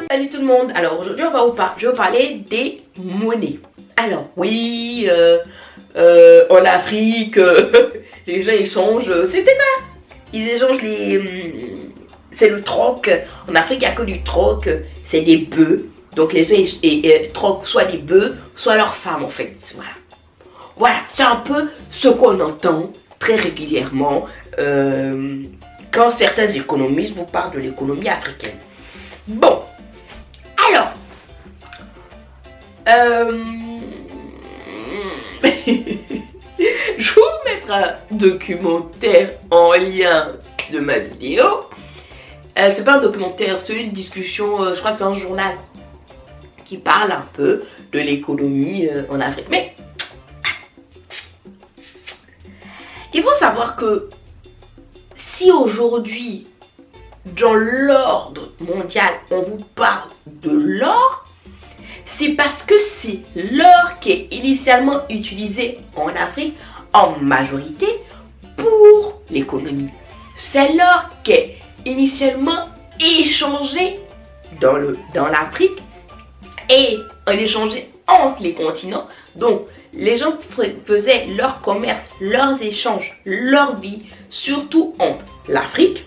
Salut tout le monde. Alors aujourd'hui je vais vous parler des monnaies. Alors oui, en Afrique, les gens échangent, c'était là. Ils échangent c'est le troc. En Afrique il n'y a que du troc, c'est des bœufs. Donc les gens troquent soit des bœufs, soit leurs femmes en fait. Voilà, c'est un peu ce qu'on entend très régulièrement quand certains économistes vous parlent de l'économie africaine. Bon, alors, je vais vous mettre un documentaire en lien de ma vidéo. C'est pas un documentaire, c'est une discussion, je crois que c'est un journal qui parle un peu de l'économie en Afrique. Mais il faut savoir que si aujourd'hui, dans l'ordre mondial, on vous parle de l'or, c'est parce que c'est l'or qui est initialement utilisé en Afrique en majorité pour l'économie. C'est l'or qui est initialement échangé dans l'Afrique et échangé entre les continents. Donc, les gens faisaient leur commerce, leurs échanges, leur vie, surtout entre l'Afrique,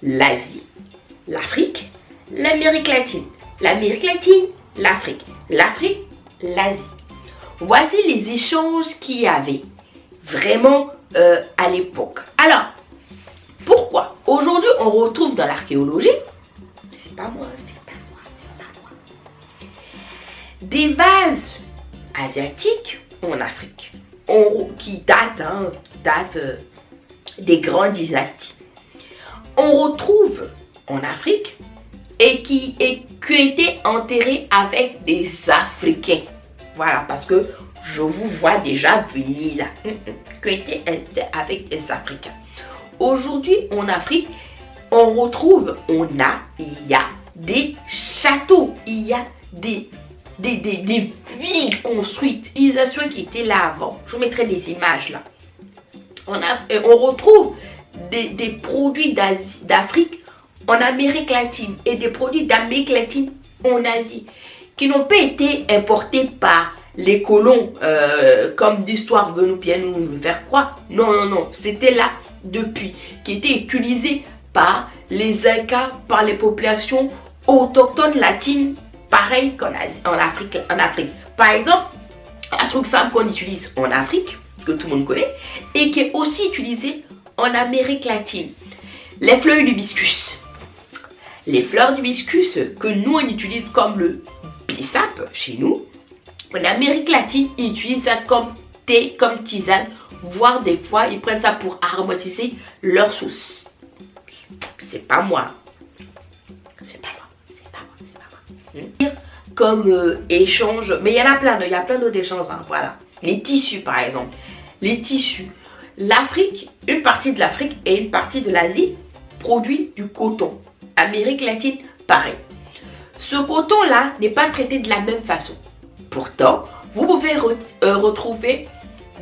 l'Asie, l'Afrique, l'Amérique latine, l'Afrique, l'Asie. Voici les échanges qu'il y avait vraiment à l'époque. Alors, pourquoi aujourd'hui on retrouve dans l'archéologie, c'est pas moi, des vases asiatiques en Afrique qui datent des grandes dynasties. On retrouve en Afrique et qui étaient enterrés avec des Africains. Voilà, parce que je vous vois déjà venir là. Qui étaient avec des Africains. Aujourd'hui, en Afrique, il y a des châteaux, il y a des villes construites, civilisations qui étaient là avant. Je vous mettrai des images là. On retrouve des produits d'Afrique en Amérique latine et des produits d'Amérique latine en Asie qui n'ont pas été importés par les colons comme d'histoire veut bien nous faire croire. Non, c'était là depuis, qui était utilisé par les Incas, par les populations autochtones latines, pareil qu'en Afrique. Par exemple, un truc simple qu'on utilise en Afrique, que tout le monde connaît, et qui est aussi utilisé en Amérique latine. Les fleurs d'hibiscus. Les fleurs d'hibiscus que nous on utilise comme le bissap chez nous, en Amérique latine, ils utilisent ça comme thé, comme tisane, voire des fois ils prennent ça pour aromatiser leur sauce. C'est pas moi. Comme échange, mais il y en a plein d'autres échanges, hein, voilà. Les tissus par exemple. Les tissus. L'Afrique, une partie de l'Afrique et une partie de l'Asie produit du coton. Amérique latine, pareil. Ce coton-là n'est pas traité de la même façon. Pourtant, vous pouvez retrouver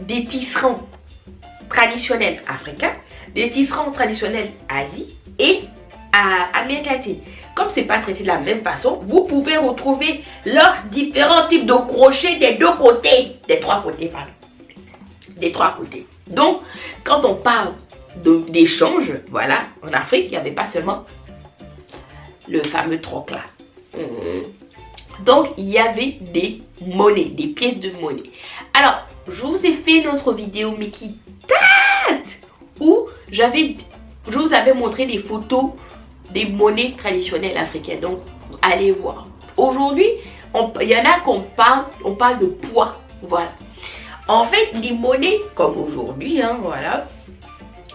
des tisserands traditionnels africains, des tisserands traditionnels Asie et Amérique latine. Comme c'est pas traité de la même façon, vous pouvez retrouver leurs différents types de crochets des deux côtés, des trois côtés, pardon. Des trois côtés. Donc, quand on parle d'échange, voilà, en Afrique, il n'y avait pas seulement le fameux troc là. Donc, il y avait des monnaies, des pièces de monnaie. Alors, je vous ai fait une autre vidéo, mais qui date, où je vous avais montré des photos des monnaies traditionnelles africaines. Donc, allez voir. Aujourd'hui, il y en a on parle de poids. Voilà. En fait, les monnaies, comme aujourd'hui, hein, voilà,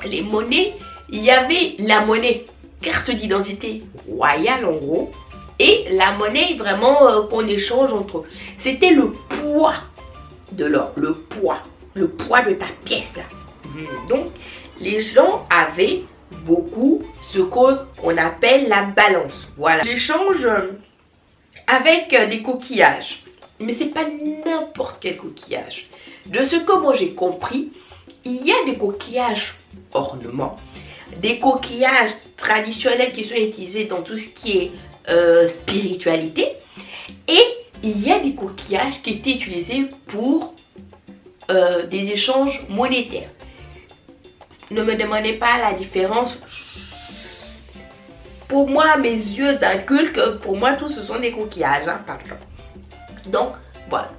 les monnaies, il y avait la monnaie carte d'identité royale en gros, et la monnaie vraiment qu'on échange entre eux. C'était le poids de l'or, le poids de ta pièce là. Donc, les gens avaient beaucoup ce qu'on appelle la balance. Voilà. L'échange avec des coquillages. Mais c'est pas n'importe quel coquillage. De ce que moi j'ai compris, il y a des coquillages ornements, des coquillages traditionnels qui sont utilisés dans tout ce qui est spiritualité. Et il y a des coquillages qui étaient utilisés pour des échanges monétaires. Ne me demandez pas la différence. Pour moi, à mes yeux d'inculte, pour moi, tous ce sont des coquillages, hein, par exemple. Donc, voilà.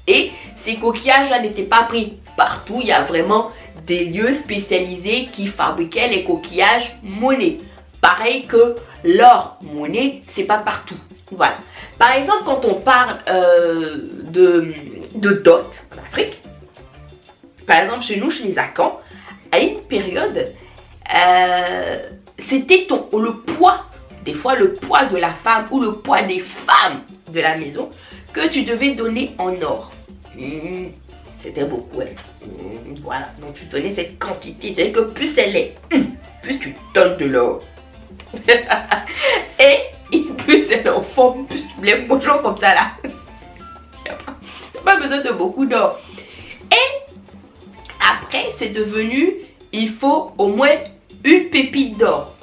Et ces coquillages-là n'étaient pas pris partout. Il y a vraiment des lieux spécialisés qui fabriquaient les coquillages monnaie. Pareil que l'or monnaie, c'est pas partout. Voilà. Par exemple, quand on parle de dot en Afrique, par exemple chez nous, chez les Akans, à une période, c'était le poids, des fois le poids de la femme ou le poids des femmes de la maison que tu devais donner en or. C'était beaucoup, hein. Voilà, donc tu donnais cette quantité, c'est-à-dire que plus elle est, plus tu donnes de l'or. Et plus elle est en forme, plus tu lèves mon genre comme ça là. T'as pas besoin de beaucoup d'or. Et après, c'est devenu, il faut au moins une pépite d'or.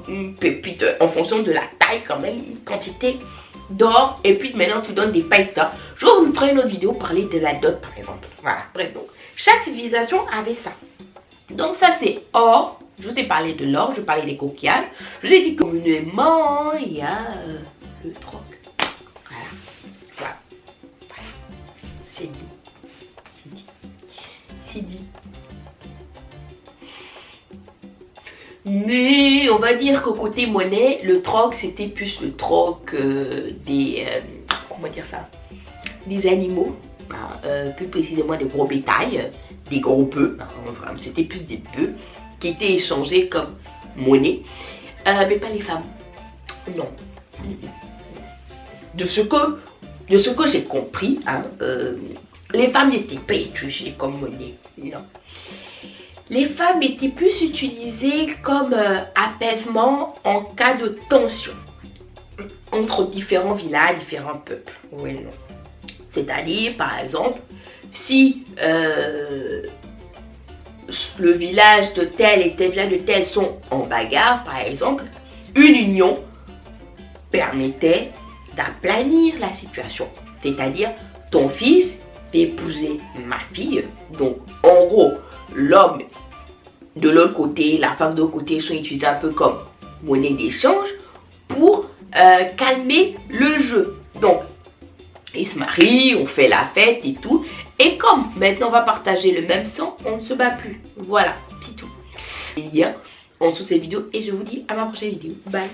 Une pépite en fonction de la taille quand même, une quantité d'or. Et puis maintenant, tu donnes des pièces d'or. Je vous ferai une autre vidéo parler de la dot par exemple. Voilà, bref, donc chaque civilisation avait ça. Donc ça c'est or. Je vous ai parlé de l'or, je parlais des coquillages. Je vous ai dit communément, il y a le troc. Voilà. Voilà. Voilà. C'est dit. C'est dit. C'est dit. Mais on va dire qu'au côté monnaie, le troc c'était plus le troc des... comment dire ça? Des animaux. Plus précisément des gros bétails, des gros bœufs. C'était plus des bœufs qui étaient échangés comme monnaie, mais pas les femmes. Non. De ce que j'ai compris, hein, les femmes n'étaient pas étudiées comme monnaie. Non. Les femmes étaient plus utilisées comme apaisement en cas de tension entre différents villages, différents peuples. Oui, non. C'est-à-dire, par exemple, si le village de tel et tel village de tel sont en bagarre, par exemple, une union permettait d'aplanir la situation. C'est-à-dire, ton fils va épouser ma fille. Donc, en gros, l'homme de l'autre côté, la femme de l'autre côté sont utilisés un peu comme monnaie d'échange pour calmer le jeu. Donc, ils se marient, on fait la fête et tout. Et comme maintenant on va partager le même sang, on ne se bat plus. Voilà, c'est tout. Les liens en dessous de cette vidéo et je vous dis à ma prochaine vidéo. Bye.